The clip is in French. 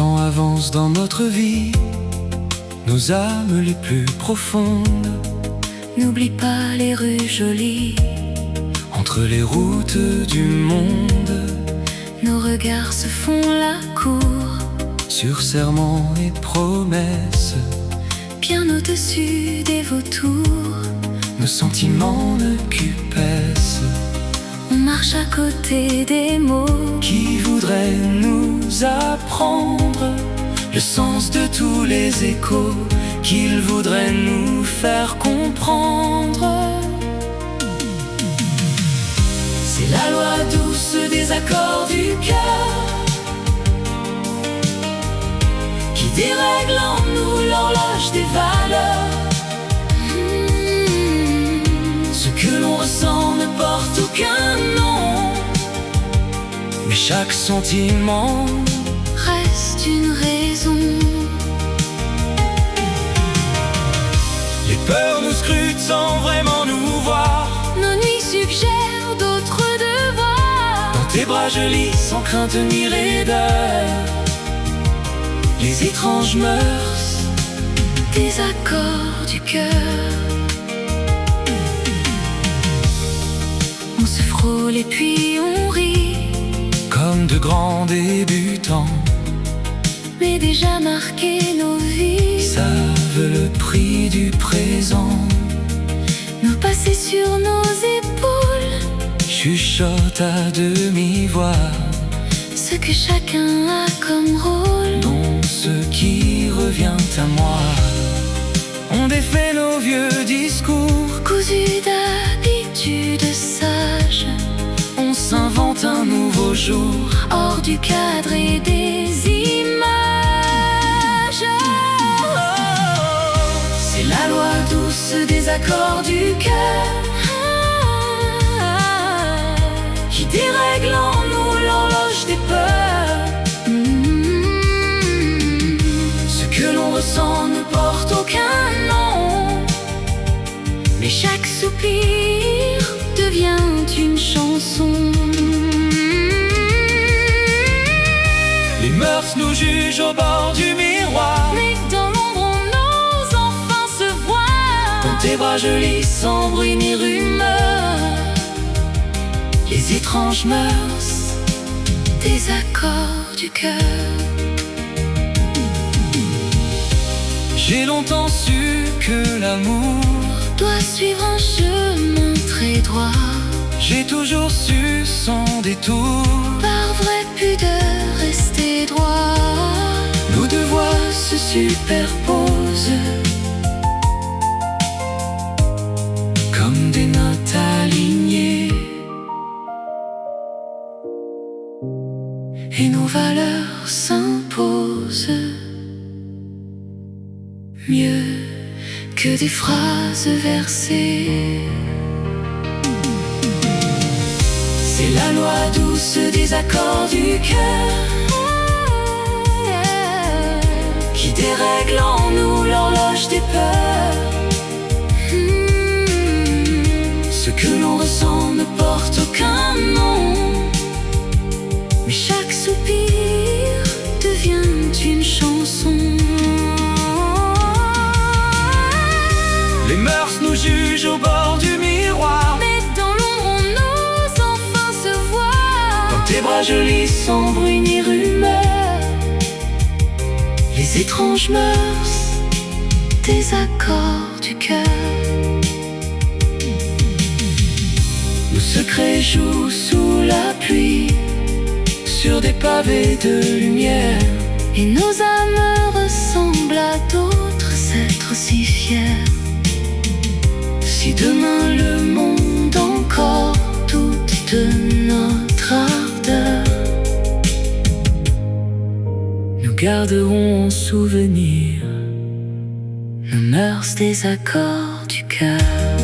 temps avance dans notre vie, nos âmes les plus profondes. N'oublie pas les rues jolies, Entre les routes du monde, nos regards se font la cour, sur serments et promesses, bien au-dessus des vautours. nos sentiments ne qu'épaissent. On marche à côté des mots Qui voudrait nous apprendre le sens de tous les échos qu'ils voudraient nous faire comprendre. C'est la loi douce des accords du cœur qui dérègle en nous l'horloge des valeurs. Ce que l'on ressent ne porte aucun nom, mais chaque sentiment reste une raison. Les peurs nous scrutent sans vraiment nous voir. Nos nuits suggèrent d'autres devoirs. Dans tes bras je lis sans crainte ni raideur les étranges mœurs Des accords du cœur. On se frôle et puis on rit, comme de grands débutants mais déjà marqué nos vies. savent le prix du présent. Nos passés sur nos épaules, Chuchote à demi-voix, ce que chacun a comme rôle. non ce qui revient à moi. On défait nos vieux discours, Cousus d'habitudes sages, on s'invente un nouveau jour. hors du cadre et des images. C'est la loi douce des accords du cœur qui dérègle en nous l'horloge des peurs. Ce que l'on ressent ne porte aucun nom, Mais chaque soupir devient une chanson. les mœurs nous jugent au bord du miroir. Mais dans l'ombre on ose enfin se voir. Dans tes bras je lis sans bruit ni rumeur les étranges mœurs Des accords du cœur. J'ai longtemps su que l'amour, Doit suivre un chemin très droit, j'ai toujours su sans détour. par vraie pudeur rester droit. Nos deux voix se superposent comme des notes alignées, Et nos valeurs s'imposent mieux que des phrases versées. c'est la loi douce des accords du cœur qui dérègle en nous l'horloge des peurs. Ce que l'on ressent ne porte aucun nom, Mais chaque soupir devient une chanson. les mœurs nous jugent au bord du miroir. Mais dans l'ombre on ose enfin se voir. Dans tes bras je lis sans bruit ni rumeur les étranges mœurs Des accords du cœur. Nos secrets jouent sous la pluie sur des pavés de lumière. Et nos âmes ressemblent à d'autres êtres si fiers. Si demain le monde encore Doute de notre ardeur, nous garderons en souvenir nos mœurs des accords du cœur.